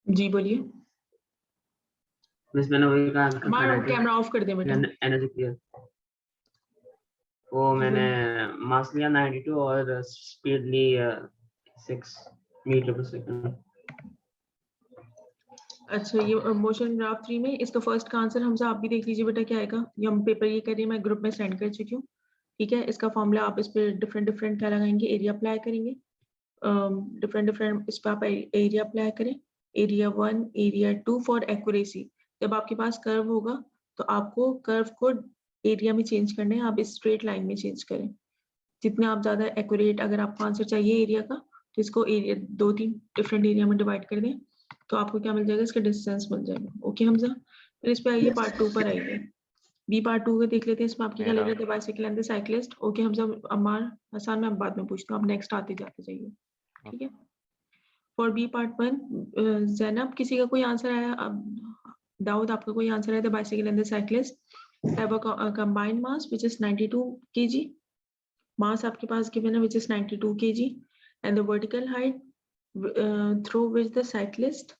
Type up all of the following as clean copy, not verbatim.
जी बोलिए। मिस मैंने वही कहा मार कैमरा ऑफ कर दे बेटा। Energy clear. वो मैंने मास लिया 92 और स्पीड ली 6 मीटर पर सेकंड। अच्छा, ये मोशन ग्राफ 3 में इसका फर्स्ट का आंसर हमसे आप भी देख लीजिए बेटा क्या आएगा। ये हम पेपर ये करिए, मैं ग्रुप में सेंड कर चुकी हूँ। ठीक है, इसका फॉर्मूला आप इस पे डिफरेंट डिफरेंट क्या लगाएंगे, एरिया अप्लाई करेंगे। डिफरेंट डिफरेंट इस पे आप एरिया अप्लाई करें। Area 1, area 2 for accuracy. जब आपके पास कर्व होगा तो आपको कर्व को एरिया में चेंज करना है, आप इस स्ट्रेट लाइन में चेंज करें। जितने आप ज्यादा एक्यूरेट अगर आपको आंसर चाहिए एरिया का, तो इसको एरिया 2-3 डिफरेंट एरिया में डिवाइड कर दें, तो आपको क्या मिल जाएगा, इसका डिस्टेंस मिल जाएगा। ओके हमजा, फिर इस पे आइए पार्ट 2 पर आइए। बी पार्ट 2 को देख लेते हैं। इसमें आपकी क्या लग रहा है, bicycle and the cyclist. Okay Hamza, Ammar Hasan मैं बाद में पूछती हूँ, आप नेक्स्ट आते जाते जाइए। ठीक है, फॉर बी पार्ट 1 जैनब किसी का कोई आंसर आया? दाऊद आपका कोई आंसर आया? The bicycle and the cyclist have a combined mass which is 92 kg। मास आपके पास गिवन है which is 92 kg and the vertical height through which the cyclist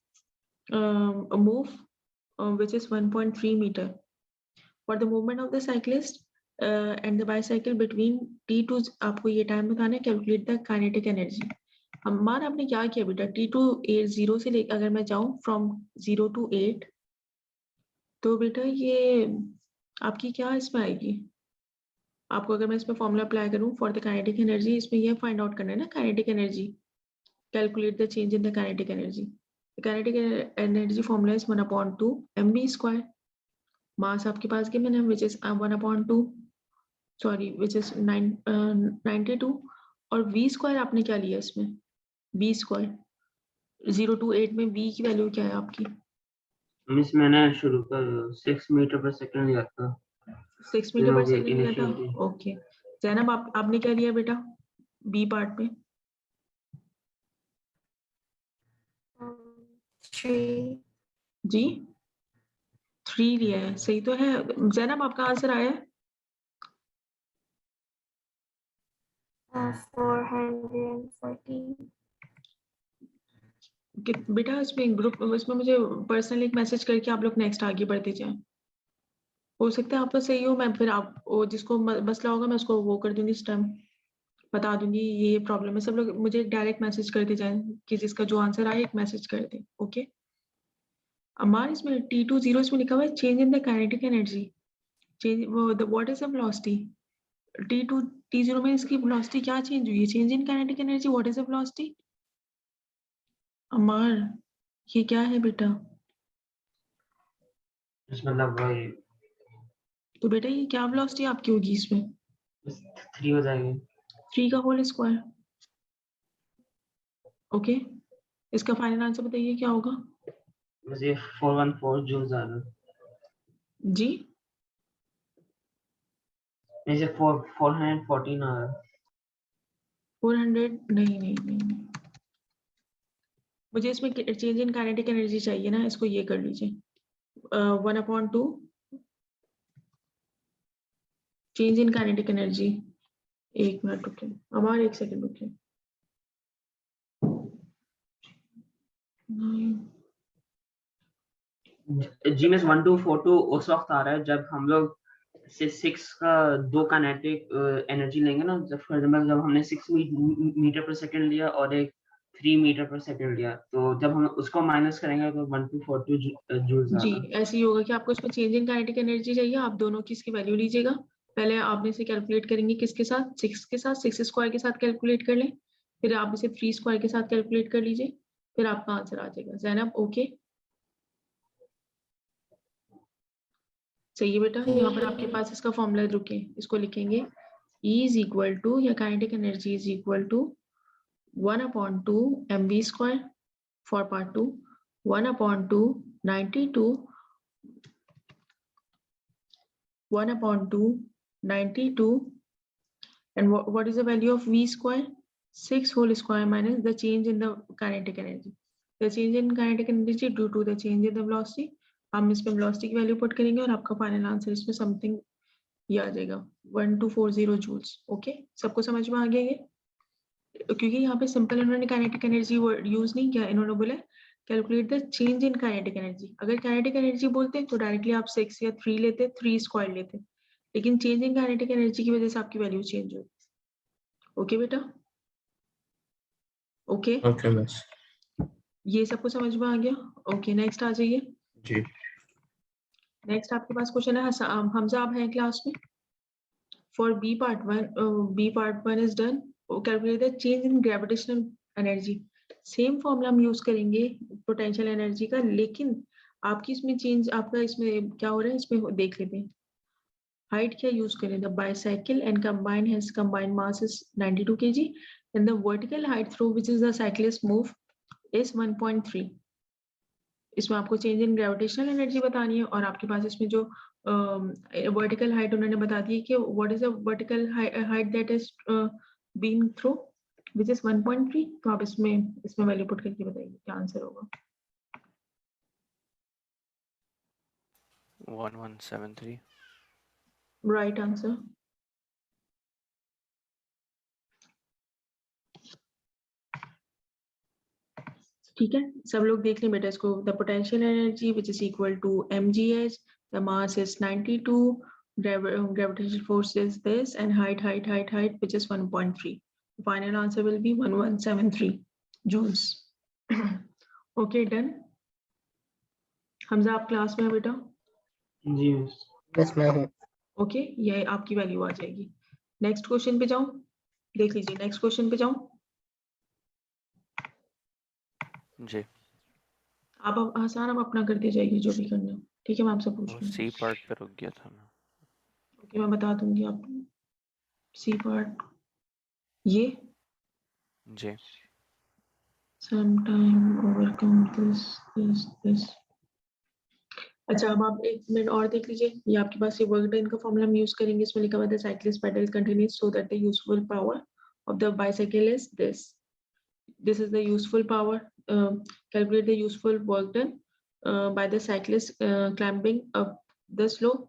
move which is 1.3 meter. For the movement of the cyclist and the bicycle between T2, आपको ये time बताना है, calculate the kinetic energy. हमार आपने क्या किया बेटा, T2 0 से लेकर अगर मैं जाऊं फ्रॉम 0 to 8, तो बेटा ये आपकी क्या इसमें आएगी, आपको अगर मैं इसमें फॉर्मूला अप्लाई करूं फॉर द काइनेटिक एनर्जी, इसमें ये फाइंड आउट करना है ना kinetic energy, calculate the change in the kinetic energy. Kinetic energy formula is 1/2 mv²। मास आपके पास गिवन है which is 1/2 sorry which is 92, और v² आपने क्या लिया इसमें, v²। 0 to 8 में v की वैल्यू क्या है आपकी? मिस मैंने शुरू कर 6 मीटर पर सेकंड लिया था। 6 मीटर पर सेकंड लिया था। ओके जैनब आपने क्या लिया बेटा बी पार्ट में? 3 जी 3 लिया है, सही तो है। जैनब आपका आंसर आया है? 414। बेटा इसमें ग्रुप इसमें मुझे पर्सनल एक मैसेज करके आप लोग नेक्स्ट आगे बढ़ते जाएं। हो सकता है आपका सही हो, मैं फिर आप जिसको मसला होगा मैं उसको वो कर दूंगी, इस टाइम बता दूंगी ये प्रॉब्लम है। सब लोग मुझे डायरेक्ट मैसेज करते जाएं कि जिसका जो आंसर आए एक मैसेज कर दे। ओके अमार, इसमें T2 0 इसमें लिखा हुआ है change in the kinetic energy, change what is the velocity. T2 T0 में इसकी वेलोसिटी क्या चेंज हुई है, change in kinetic energy, what is the velocity. अमार ये क्या है बेटा? मतलब वही तो बेटा ये क्या वेलोसिटी आपकी होगी इसमें? 3 हो जाएगी। 3 का होल स्क्वायर। ओके इसका फाइनल आंसर बताइए क्या होगा? मुझे 414 जूल आ रहा है। जी मुझे 414 आ रहा है। 400 नहीं नहीं नहीं नहीं, मुझे इसमें चेंज इन काइनेटिक एनर्जी चाहिए ना, इसको ये कर लीजिए 1/2 चेंज इन काइनेटिक एनर्जी। एक मिनट रुकिए हमारे, एक सेकंड रुकिए। जी मिस 1242 उस वक्त आ रहा है जब हम लोग 6 का 2 काइनेटिक एनर्जी लेंगे ना, जब फॉर एग्जांपल जब हमने 6 मीटर पर सेकंड लिया और एक 3 मीटर पर सेकंड लिया, तो जब हम उसको माइनस करेंगे तो 1242 जूल्स आ जी रहा है। ऐसे ही होगा कि आपको इसमें चेंज इन काइनेटिक एनर्जी चाहिए, आप दोनों की इसकी वैल्यू लीजिएगा। पहले आप इसे कैलकुलेट करेंगे किसके साथ, 6 के साथ, 6 स्क्वायर के साथ कैलकुलेट कर लें, फिर आप इसे 3 स्क्वायर के साथ कैलकुलेट कर लीजिए, फिर आपका आंसर आ जाएगा। जैनब ओके सही है बेटा। यहाँ पर आपके पास इसका फॉर्मूला रुके, इसको लिखेंगे E इज इक्वल टू, या kinetic energy is equal to 1/2 mv² for part 2, 1/2 92 1/2 92 and what is the value of v²? 6 whole square minus the change in the kinetic energy. The change in kinetic energy due to the change in the velocity. हम इसमें velocity की value put करेंगे और आपका final answer इसमें something ये आ जाएगा 1240 joules. Okay सबको समझ में आ गया ये? क्योंकि यहाँ पे सिंपल इन्होंने काइनेटिक एनर्जी वर्ड यूज नहीं किया, इन्होंने बोला calculate the change in kinetic energy. अगर काइनेटिक एनर्जी बोलते तो डायरेक्टली आप 6 या 3 लेते, 3 स्क्वायर लेते, लेकिन चेंज इन काइनेटिक एनर्जी की वजह से आपकी वैल्यू चेंज होगी। ओके बेटा, ओके ओके मिस। ये सबको समझ में आ गया? ओके नेक्स्ट आ जाइए। जी नेक्स्ट आपके पास क्वेश्चन है, हमजा आप हैं क्लास में? For B part 1 is done. Calculate the change in gravitational energy. Same formula हम यूज करेंगे पोटेंशियल एनर्जी का, लेकिन आपकी इसमें चेंज, आपका इसमें क्या हो रहा है इसमें देख लेते हैं। हाइट क्या यूज करें? The bicycle and combined has combined mass is 92 kg and the vertical height through which is the cyclist move is 1.3. इसमें आपको चेंज इन ग्रेविटेशनल एनर्जी बतानी है, और आपके पास इसमें जो वर्टिकल हाइट उन्होंने बता दी कि what is the vertical height that is been through which is 1.3। तो आप इसमें वैल्यू पुट करके बताइए क्या आंसर होगा। 1173। Right answer. ठीक है, सब लोग देख लें बेटा इसको। The potential energy which is equal to mgh, the mass is 92, gravitational force is this, and height which is 1.3. Final answer will be 1173 joules. Okay, done. Hamza आप क्लास में हो बेटा? जी बस मैं हूँ। ओके ये आपकी वैल्यू आ जाएगी। नेक्स्ट क्वेश्चन पे जाऊं, देख लीजिए नेक्स्ट क्वेश्चन पे जाऊं। जी आप आसान आप अपना करते जाइए जो भी करना है, ठीक है? मैं आपसे पूछ वो लूंगी। सी पार्ट पे रुक गया था मैं। ओके मैं बता दूंगी आपको। सी पार्ट ये जी sometime overcome this। अच्छा अब आप एक मिनट और देख लीजिए, ये आपके पास ये वर्क डन का फॉर्मूला हम यूज करेंगे। इसमें लिखा हुआ है cyclist pedal continues so that the useful power of the bicycle is this is the useful power. Calculate the useful work done by the cyclist climbing up the slope.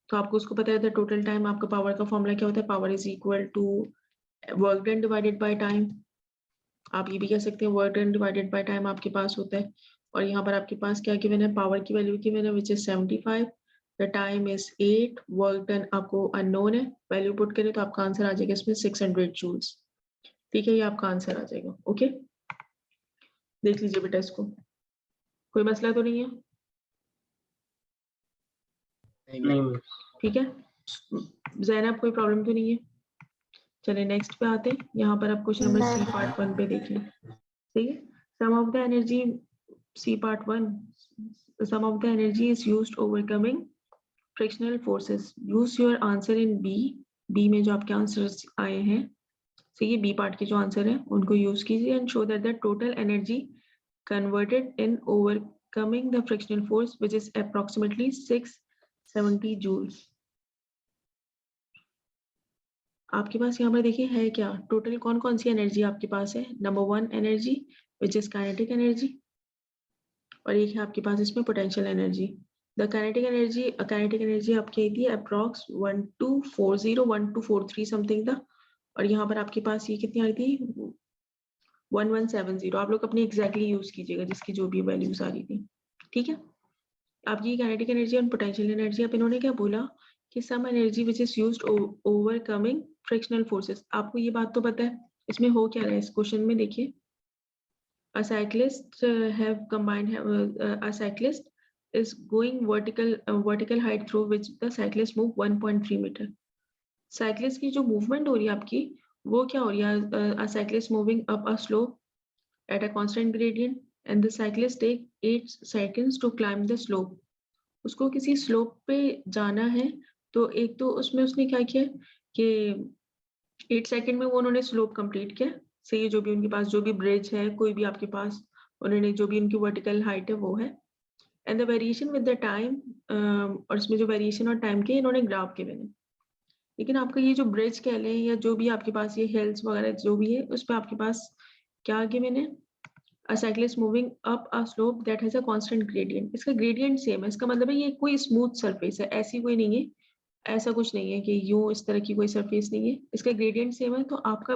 तो आपको उसको पता है द टोटल टाइम, आपका power का formula क्या होता है? Power is equal to work done divided by time. आप ये भी कह सकते हैं work done divided by time आपके पास होता है। और यहाँ पर आपके पास क्या गिवन है? पावर की वैल्यू गिवन है which is 75, the time is 8, work done आपको अननोन है। वैल्यू पुट करें तो आपका आंसर आ जाएगा इसमें 600 जूल्स। ठीक है, ये आपका आंसर आ जाएगा। ओके देख लीजिए बेटा इसको, कोई मसला तो नहीं है? नहीं ठीक है, ज़ैनब कोई प्रॉब्लम तो नहीं है? चलिए नेक्स्ट पे आते हैं। यहाँ पर आप क्वेश्चन नंबर सी पार्ट 1 पे देख लें। ठीक है, sum of the energy C part 1, sum of the energy is used overcoming frictional forces. Use your answer in B में जो आपके आंसर्स आए हैं, so ये बी पार्ट के जो आंसर है उनको यूज कीजिए and show that the total energy converted in overcoming the frictional force which is approximately 670 joules। आपके पास यहाँ पर देखिए है क्या टोटल, कौन कौन सी एनर्जी आपके पास है? Number 1 energy which is kinetic energy, और एक है आपके पास इसमें potential energy. The kinetic energy आपकी आई थी अप्रॉक्स 1240 1243 समथिंग था, और यहाँ पर आपके पास ये कितनी आई थी? 1170। आप लोग अपनी एग्जैक्टली यूज कीजिएगा जिसकी जो भी वैल्यूज आ रही थी। ठीक है, आपकी काइनेटिक एनर्जी और पोटेंशियल एनर्जी। अब इन्होंने क्या बोला कि some energy which is used overcoming frictional forces. आपको ये बात तो पता है इसमें हो क्या रहा है इस क्वेश्चन में? देखिए a cyclist a cyclist is going vertical height through which the cyclist move 1.3 meter। Cyclist की जो मूवमेंट हो रही है आपकी वो क्या हो रही है? a cyclist moving up a slope at a constant gradient and the cyclist take 8 seconds to climb the slope। उसको किसी स्लोप पे जाना है, तो एक तो उसमें उसने क्या किया कि 8 सेकंड में वो उन्होंने स्लोप कंप्लीट किया। से ये जो भी उनके पास जो भी ब्रिज है, कोई भी आपके पास, उन्होंने जो भी उनकी वर्टिकल हाइट है वो है। And the variation with the time, और इसमें जो वेरिएशन और टाइम के इन्होंने ग्राफ गिवन है। लेकिन आपका ये जो ब्रिज कह लें या जो भी आपके पास ये हिल्स वगैरह जो भी है, उस पर आपके पास क्या गिवन है? A cyclist moving up a slope that has a constant gradient। इसका ग्रेडियंट सेम है, इसका मतलब है ये कोई स्मूथ सरफेस है, ऐसी कोई नहीं है, ऐसा कुछ नहीं है कि यूं इस तरह की कोई सरफेस नहीं है, इसका ग्रेडियंट सेम है। तो आपका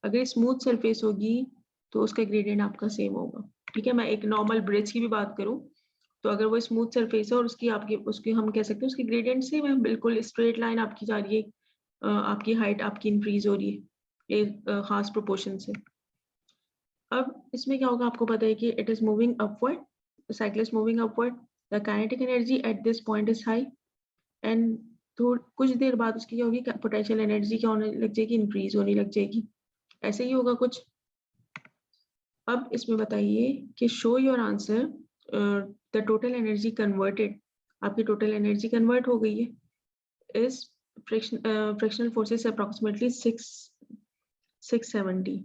अगर स्मूथ सरफेस होगी तो उसका ग्रेडियंट आपका सेम होगा। ठीक है, मैं एक नॉर्मल ब्रिज की भी बात करूं तो अगर वो स्मूथ सरफेस है और उसकी हम कह सकते हैं उसकी ग्रेडियंट सेम है, बिल्कुल स्ट्रेट लाइन आपकी जा रही है, आपकी हाइट आपकी इंक्रीज हो रही है एक खास प्रोपोर्शन से। अब इसमें क्या होगा, आपको पता है कि it is moving upward, cyclist moving upward, the kinetic energy at this point is high and कुछ देर बाद उसकी क्या होगी, पोटेंशियल एनर्जी क्या होने लग जाएगी, इंक्रीज होने लग जाएगी। ऐसे ही होगा कुछ। अब इसमें बताइए कि show your answer, the total energy converted, आपकी टोटल एनर्जी कन्वर्ट हो गई है इस फ्रिक्शनल फोर्सेस अप्रोक्सीमेटली 670।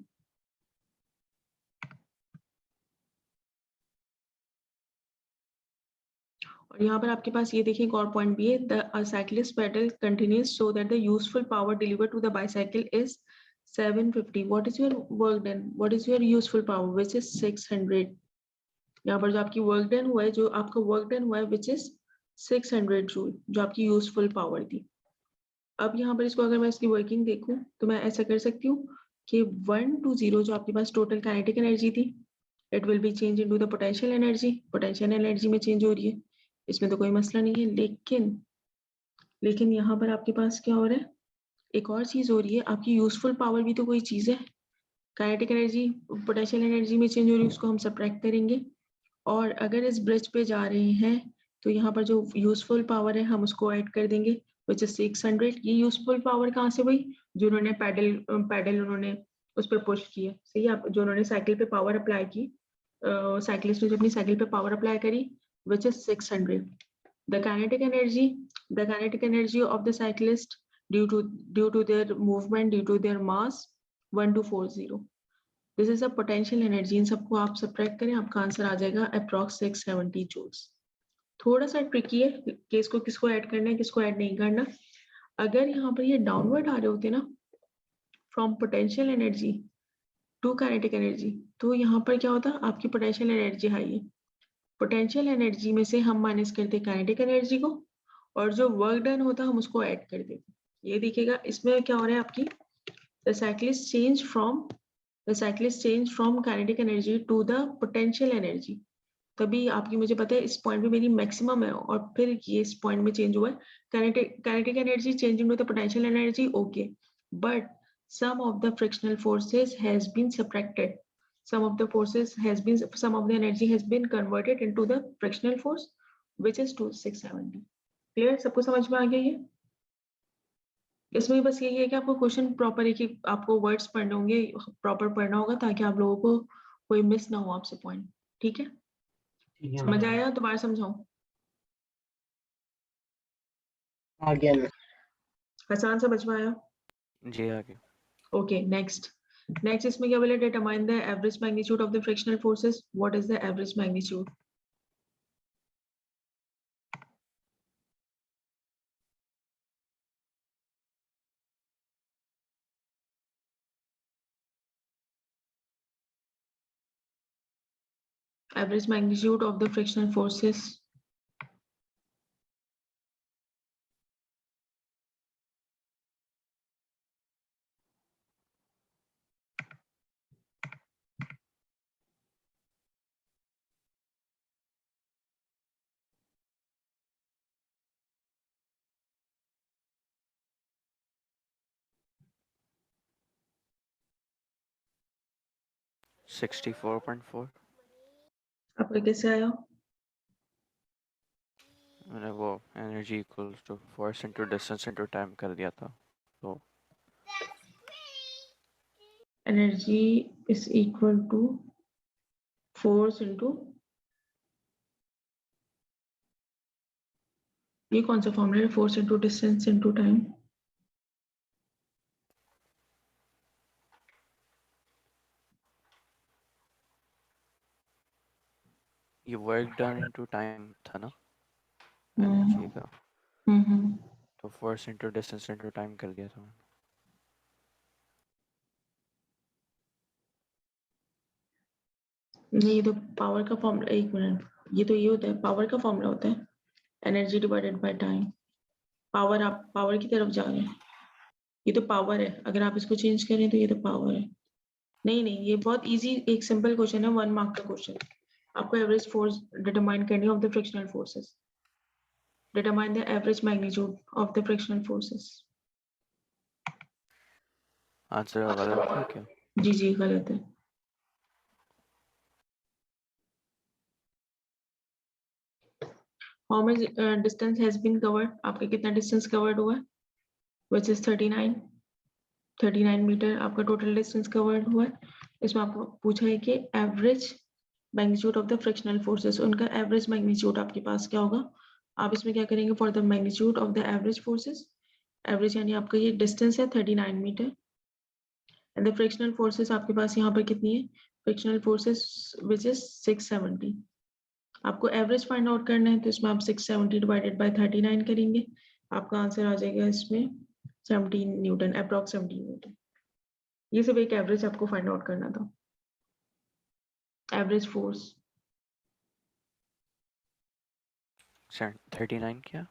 और यहाँ पर आपके पास ये देखिए एक और पॉइंट भी है, the cyclist pedal continues so that the useful power delivered to the bicycle is 750। What is your work done, what is your useful power which is 600। यहाँ पर जो आपकी वर्क डन हुआ है, जो आपका वर्क डन हुआ है विच इज 600 जूल, जो आपकी यूजफुल पावर थी। अब यहाँ पर इसको अगर मैं इसकी वर्किंग देखूं तो मैं ऐसा कर सकती हूँ कि 1 to 0 जो आपके पास टोटल काइनेटिक एनर्जी थी, it will be change into the potential energy, potential energy में चेंज हो रही है, इसमें तो कोई मसला नहीं है। लेकिन यहाँ पर आपके पास क्या हो रहा है, एक और चीज हो रही है, आपकी यूजफुल पावर भी तो कोई चीज है, काइनेटिक एनर्जी पोटेंशियल एनर्जी में चेंज हो रही है, उसको हम सब्ट्रैक्ट करेंगे। और अगर इस ब्रिज पे जा रहे हैं तो यहाँ पर जो यूजफुल पावर है हम उसको ऐड कर देंगे विच इज 600। ये यूजफुल पावर कहाँ से हुई, जो उन्होंने पैडल उन्होंने उस पर पुश किया, सही है, जो उन्होंने साइकिल पे पावर अप्लाई की, साइकिलिस्ट ने जो अपनी साइकिल पे पावर अप्लाई करी विच is 600। The kinetic energy of the cyclist due to their movement, due to their mass, 1240. This is a potential energy। इन सबको आप सब्ट्रैक्ट करें, आपका आंसर आ जाएगा अप्रॉक्स 670 joules। थोड़ा सा ट्रिकी है कि इसको किसको ऐड करना है, किसको ऐड नहीं करना। अगर यहाँ पर ये डाउनवर्ड आ रहे होते ना from potential energy to kinetic energy, तो यहाँ पर क्या होता, आपकी पोटेंशियल एनर्जी हाई है, पोटेंशियल एनर्जी में से हम माइनस करते काइनेटिक एनर्जी को और जो वर्क डन होता हम उसको ऐड कर देते। ये देखिएगा इसमें क्या हो रहा है, आपकी the cyclist change from kinetic energy to the potential energy. तभी आपकी, मुझे पता है इस पॉइंट पे मेरी मैक्सिमम है और फिर ये इस पॉइंट में चेंज हुआ है, kinetic energy changing to the potential energy, okay, but some of the frictional forces has been subtracted, some of the energy has been converted into the frictional force which is 670। Clear, सबको समझ में आ गया ये? इसमें बस यही है कि आपको क्वेश्चन प्रॉपर है कि आपको वर्ड्स पढ़ने होंगे, प्रॉपर पढ़ना होगा ताकि आप लोगों को कोई मिस ना हो आपसे पॉइंट। ठीक है, ठीक है समझ मैम। आया? दोबारा समझाऊं? आगे हसान समझ में आया? जी आगे। ओके, नेक्स्ट इसमें क्या बोले, determine the average magnitude of the frictional forces. What is the average magnitude? Average magnitude of the frictional forces. $64.4। आपका कैसे आया? मैंने वो energy equals to force into distance into time कर दिया था, तो Energy is equal to force into, ये कौन सा फॉर्मूला है, force into distance into time? ये वर्क डन इनटू टाइम था ना एनर्जी का, तो force into distance into time कर दिया था मैंने। नहीं, ये तो पावर का फॉर्मूला, एक मिनट, ये तो ये होता है, पावर का फॉर्मूला होता है, energy divided by time. Power, आप पावर की तरफ जा रहे हैं, ये तो पावर है, अगर आप इसको चेंज करें तो ये तो पावर है। नहीं, ये बहुत इजी एक सिंपल क्वेश्चन है, 1 मार्क का क्वेश्चन। आपको एवरेज फोर्स डिटरमाइन करनी of the frictional forces. Determine the average magnitude of the frictional forces. Answer गलत है क्या? जी गलत है। How much distance has been covered? आपका कितना डिस्टेंस कवर्ड हुआ है? Which is 39 मीटर आपका टोटल डिस्टेंस कवर्ड हुआ है। इसमें आपको पूछा है कि average magnitude of the frictional forces, उनका एवरेज मैग्नीट्यूड आपके पास क्या होगा? आप इसमें क्या करेंगे? For the magnitude of the average forces, average यानी आपका ये डिस्टेंस है 39 metre, and the frictional forces आपके पास यहाँ पर कितनी है? Frictional forces which is 670। आपको एवरेज फाइंड आउट करना है, तो इसमें आप 670 डिवाइडेड बाय 39 करेंगे, आपका आंसर आ जाएगा इसमें 17 न्यूटन, अप्रॉक्स 17 न्यूटन। ये सब एक एवरेज आपको फाइंड आउट करना था, एवरेज फोर्स। 39 क्या?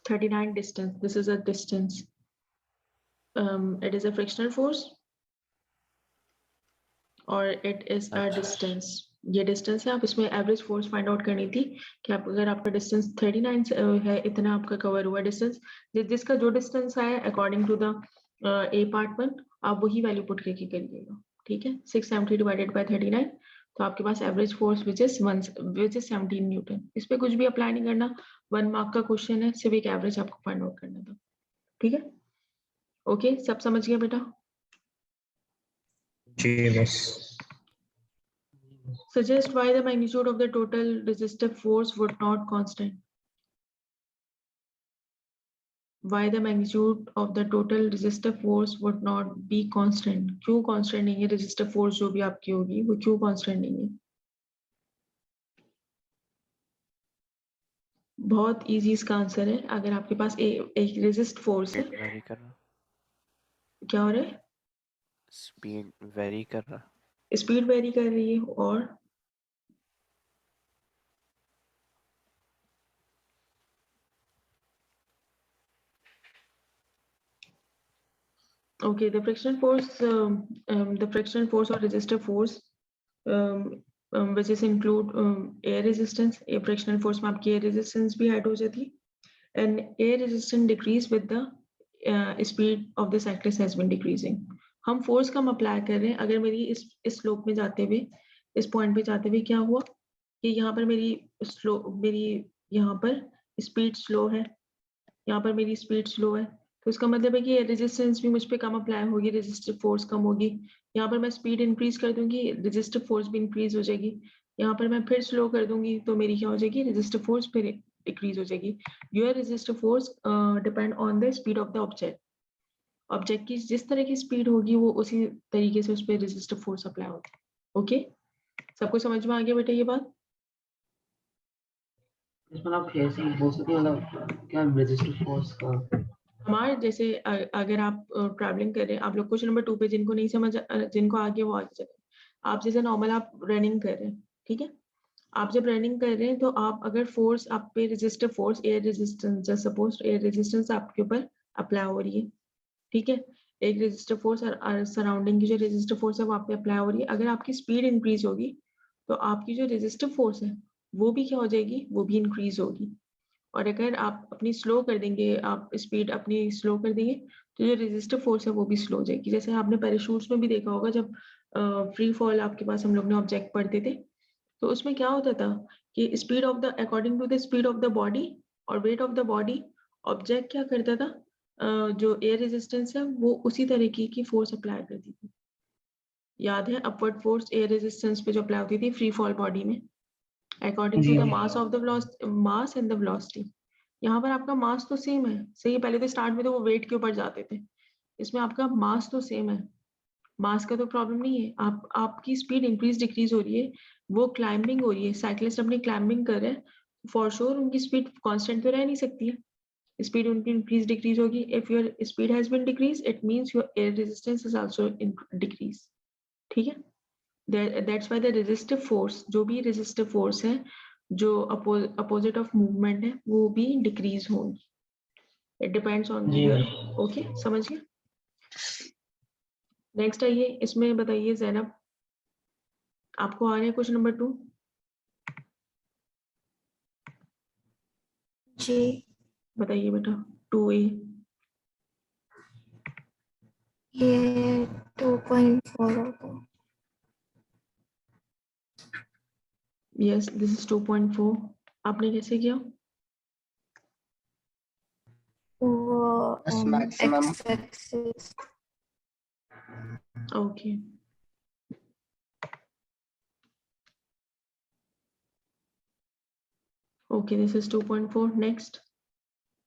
39 distance, this is a distance. It is a frictional force or it is a अच्छा। distance. ये distance है, आप इसमें एवरेज फोर्स फाइंड आउट करनी थी कि आप अगर आपका डिस्टेंस 39 है, इतना आपका कवर हुआ डिस्टेंस, जिसका जो डिस्टेंस आया according to the A part 1, आप वही वैल्यू पुट करके करिएगा, ठीक है। 670 डिवाइडेड बाय 39, तो आपके पास average force which is 17 newton. इस पे कुछ भी अप्लाई नहीं करना, 1 मार्क का क्वेश्चन है, सिर्फ एक एवरेज आपको फाइंड आउट करना था, ठीक है। ओके, सब समझ गया बेटा? जी बस। Suggest why the magnitude of the total resistive force would not constant. Why the magnitude of the total resistive force would not be constant? क्यों constant नहीं है? resistive force जो भी आपकी होगी वो क्यों constant नहीं है? बहुत easy इसका आंसर है। अगर आपके पास एक resist force है, वेरी कर रहा, क्या हो रहा है? स्पीड वेरी कर रहा। स्पीड वेरी कर रही है, और okay, the frictional force or resistive force which is include air resistance. A frictional force में आपकी air resistance भी add हो जाती है, and air resistance decrease with the speed of the cyclist has been decreasing. हम force कम apply कर रहे हैं। अगर मेरी इस slope में जाते हुए, इस point पे जाते हुए क्या हुआ कि यहाँ पर मेरी यहाँ पर speed slow है, यहाँ पर मेरी स्पीड स्लो है, तो इसका मतलब है कि रेजिस्टेंस भी मुझ पे कम अप्लाई होगी, रेजिस्टिव फोर्स कम होगी। यहाँ पर मैं स्पीड इंक्रीज कर दूंगी, रेजिस्टिव फोर्स भी इंक्रीज हो जाएगी। यहाँ पर मैं फिर स्लो कर दूंगी तो मेरी क्या हो जाएगी? रेजिस्टिव फोर्स फिर डिक्रीज हो जाएगी। Your resistive force depend on the speed of the object. Object की जिस तरह की स्पीड होगी वो उसी तरीके से उस पर रेजिस्टिव फोर्स अप्लाई होगी। ओके, सबको समझ में आ गया बेटा ये बात? इसमें आप कैसे बोल सकते हैं, मतलब क्या रेजिस्टिव फोर्स का? हमारे जैसे अगर आप ट्रैवलिंग कर रहे हैं, आप लोग क्वेश्चन नंबर 2 पे जिनको नहीं समझ, जिनको आगे वो आगे चले। आप जैसे नॉर्मल आप रनिंग कर रहे हैं, ठीक है, आप जब रनिंग कर रहे हैं तो आप अगर फोर्स आप पे resistive force air resistance, just suppose air resistance आपके ऊपर अप्लाई हो रही है, ठीक है, एक रेजिस्टिव फोर्स और सराउंडिंग की जो रेजिस्टिव फोर्स है वो आप पे अप्लाई हो रही है। अगर आपकी स्पीड इंक्रीज होगी तो आपकी जो रेजिस्टिव फोर्स है वो भी क्या हो जाएगी? वो भी इंक्रीज होगी। और अगर आप अपनी स्लो कर देंगे, आप स्पीड अपनी स्लो कर देंगे, तो जो रेजिस्टिव फोर्स है वो भी स्लो हो जाएगी। जैसे आपने पैराशूट्स में भी देखा होगा, जब फ्री फॉल आपके पास हम लोग ने ऑब्जेक्ट पढ़ते थे, तो उसमें क्या होता था कि speed of the according to the speed of the body और weight of the body, object क्या करता था, जो एयर रेजिस्टेंस है वो उसी तरीके की फोर्स अप्लाई करती थी। याद है अपवर्ड फोर्स एयर रेजिस्टेंस पे जो अप्लाई होती थी फ्री फॉल बॉडी में, according to the mass of the mass and the velocity. यहाँ पर आपका मास तो सेम है, सही है, पहले तो स्टार्ट में तो वो वेट के ऊपर जाते थे, इसमें आपका मास तो सेम है, मास का तो प्रॉब्लम नहीं है। आपकी स्पीड इंक्रीज डिक्रीज हो रही है, वो क्लाइंबिंग हो रही है, साइक्लिस्ट अपनी क्लाइंबिंग कर रहे हैं, फॉर श्योर उनकी स्पीड कांस्टेंट तो रह नहीं सकती है, स्पीड उनकी इंक्रीज डिक्रीज होगी। If your speed has been decrease, it means your air resistance is also decrease, ठीक है। That's why the resistive force, जो भी रेजिस्टिव फोर्स है जो अपोजिट ऑफ मूवमेंट है वो भी डिक्रीज होगी। It depends on g your, okay, समझ गए? नेक्स्ट आइए, इसमें बताइए ज़ैनब, आपको आ रहा है क्वेश्चन नंबर 2? जी बताइए बेटा 2A। ये 2.4 होगा। Yes this is 2.4। आपने कैसे किया? वो Yes, maximum. x-axis okay okay, this is 2.4. Next,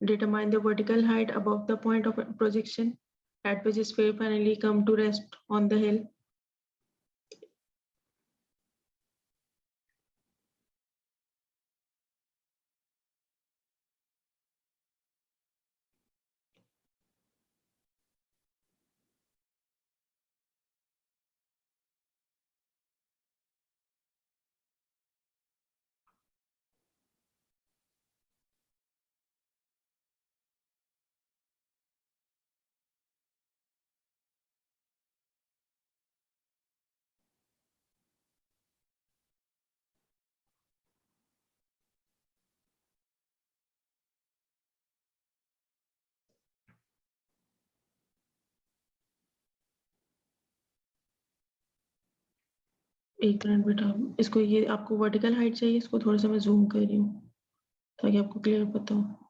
determine the vertical height above the point of projection at which sphere finally come to rest on the hill. एक minute बेटा, इसको ये आपको vertical height चाहिए, इसको थोड़ा सा मैं जूम कर रही हूँ ताकि आपको क्लियर पता हो।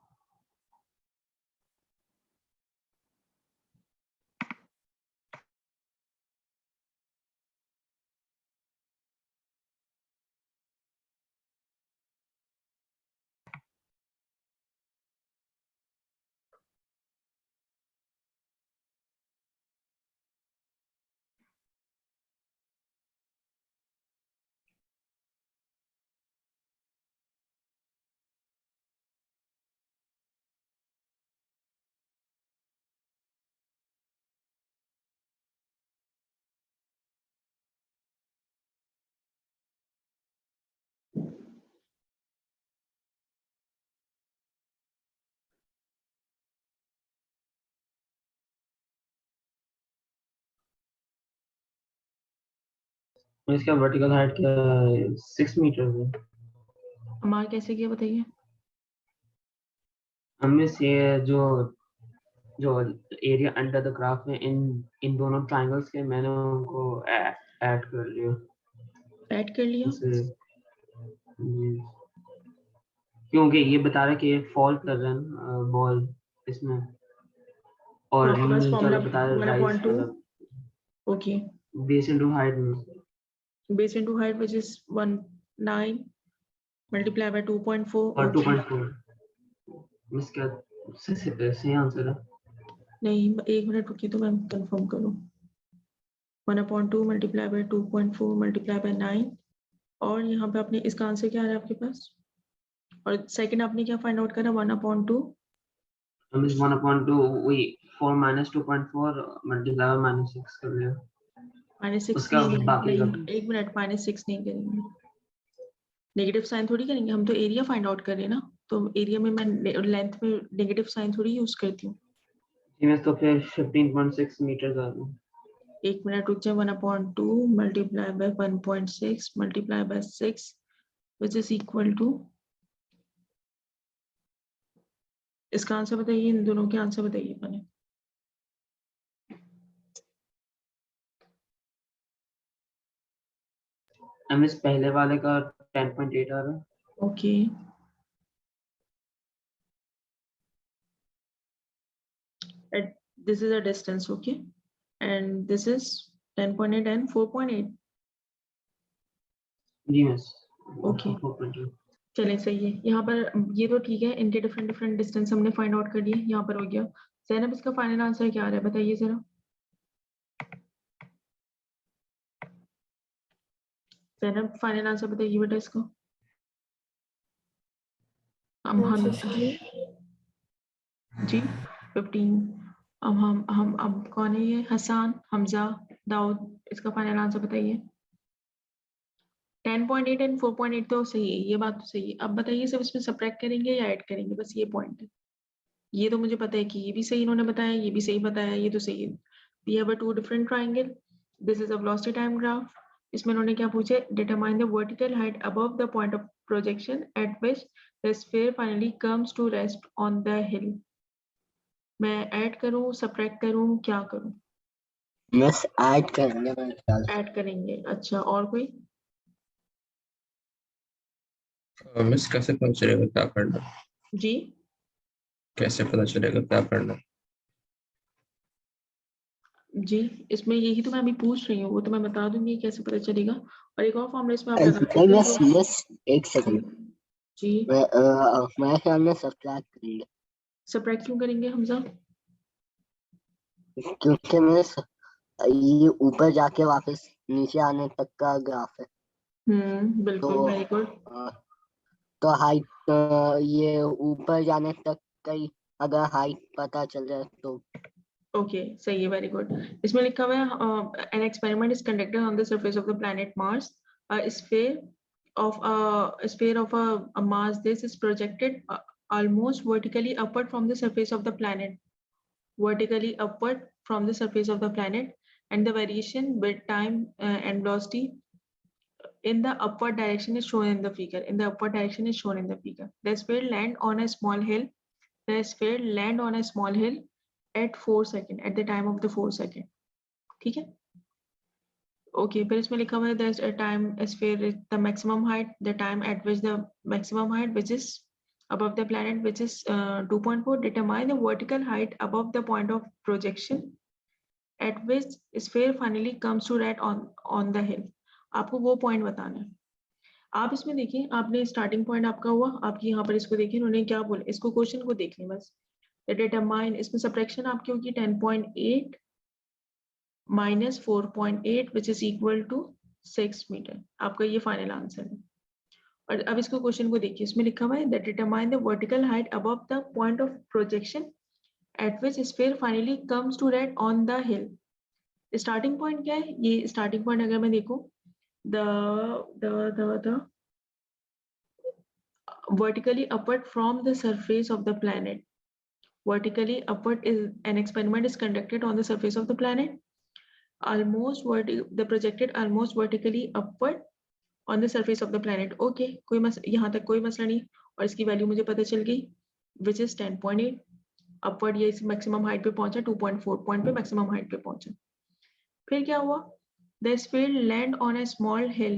इसका वर्टिकल हाइट क्या है? 6 मीटर है। अमार कैसे किया बताइए? हमें से जो जो एरिया अंडर द ग्राफ में इन दोनों ट्रायंगल्स के मैंने उनको ऐड कर लिया। ऐड कर लिया? जैसे क्योंकि ये बता रहा है कि ये फॉल कर रहा है बॉल इसमें, तो और आपके पास नीचे फॉर्मूला वाला बता रहा है राइज 1/2। मतलब ओके, बेस इनटू हाइट में base into height which is 19 multiply by 2.4। और ओके 2.4 इसका सही आंसर है। नहीं, एक मिनट रुकिए तो मैं कंफर्म करूँ। 1/2 मल्टीप्लाई बाय 2.4 मल्टीप्लाई बाय 9, और यहाँ पे आपने इसका आंसर क्या आ रहा है आपके पास? और सेकंड आपने क्या फाइंड आउट करा? 1/2 हम इस 1/2 वही 4 माइनस 2.4 मल्टीप्लाई माइनस 6 कर लिया। -6 उसका नहीं बाकी का नहीं, एक मिनट, -6 नहीं करेंगे, नेगेटिव साइन थोड़ी करेंगे, हम तो एरिया फाइंड आउट कर रहे हैं ना, तो एरिया में मैं लेंथ में नेगेटिव साइन थोड़ी यूज करती हूँ। तो फिर 15.6 मीटर का एक मिनट रुक जाए, 1/2 multiply by 1.6 multiply by 6 which is equal to, इसका आंसर बताइए, इन दोनों के आंसर बताइए मैंने। हम इस पहले वाले का 10.8 आ रहा है। Okay this is a distance, okay, and this is 10.8 and 4.8। जी मिस ओके चलें, सही है। यहाँ पर ये तो ठीक है, इनके डिफरेंट डिफरेंट डिस्टेंस हमने फाइंड आउट कर लिए, यहाँ पर हो गया। ज़ैनब इसका फाइनल आंसर क्या आ रहा है बताइए जरा। ज़ैनब फाइनल आंसर बताइए बेटा इसको। हम 15 जी 15। अब कौन है ये? हसान, हमजा, दाऊद, इसका फाइनल आंसर बताइए। 10.8 एंड 4.8 तो सही है, ये बात तो सही है। अब बताइए सब इसमें सब्ट्रैक्ट करेंगे या ऐड करेंगे, बस ये पॉइंट है। ये तो मुझे पता है कि ये भी सही इन्होंने बताया, ये भी सही बताया, ये तो सही है। we have a two different triangle. This is a velocity time graph. इसमें उन्होंने क्या पूछे? Determine the vertical height above the point of projection at which the sphere finally comes to rest on the hill. मैं add करूं, subtract करूं, क्या करूं? Miss add करेंगे मेरे ख्याल से। ऐड करेंगे। अच्छा, और कोई? मिस कैसे पता चलेगा क्या करना? जी, कैसे पता चलेगा क्या करना? जी, इसमें यही तो मैं अभी पूछ रही हूँ, वो तो मैं बता दूंगी कैसे पता चलेगा। और एक और फॉर्मूला इसमें आप लगा सकते नहीं हो। मिस एक सेकंड, जी, मेरे ख्याल में सब्ट्रैक्ट करेंगे सब्ट्रैक्ट क्यों करेंगे हमजा? क्योंकि मिस ये ऊपर जाके वापस नीचे आने तक का ग्राफ है। बिल्कुल, तो वेरी गुड। तो हाइट ये ऊपर जाने तक का ही अगर हाइट पता चल जाए तो ओके, सही है, वेरी गुड। इसमें लिखा हुआ है an experiment is conducted on the surface of the planet Mars, sphere of a mass this is projected almost vertically upward from the surface of the planet, and the variation with time and velocity in the upward direction is shown in the figure. The sphere land on a small hill. At 4 seconds, at the time of the 4 second. ठीक है? Okay, फिर इसमें लिखा हुआ है there's a time sphere is the maximum height, the time at which the maximum height which is above the planet, which is 2.4. Determine the vertical height above the point of projection at which sphere finally comes to rest on the hill. आपको वो point बताना है। आप इसमें देखिए, आपने starting point आपका हुआ, आपकी यहाँ पर इसको देखिए उन्होंने क्या बोला, इसको क्वेश्चन को देख लें बस। डिटरमाइन, इसमें सब्ट्रैक्शन आपकी होगी 10.8 minus 4.8 which is equal to 6 metre. आपका ये फाइनल आंसर है। और अब इसको क्वेश्चन को देखिए, इसमें लिखा हुआ है that determine the vertical height above the point of projection at which sphere finally comes to rest on the hill. Starting point क्या है? ये स्टार्टिंग पॉइंट अगर मैं देखूं, the vertically upward from the surface of the planet. Vertically upward is an experiment is conducted on the surface of the planet. The projected almost vertically upward on the surface of the planet. Okay, यहाँ तक कोई मसला नहीं। और इसकी value मुझे पता चल गई, which is 10.8. अपवर्ड ये मैक्सिमम हाइट पे पहुंचा, 2.4 पॉइंट पे मैक्सिमम हाइट पे पहुंचा। फिर क्या हुआ? The sphere land on a small hill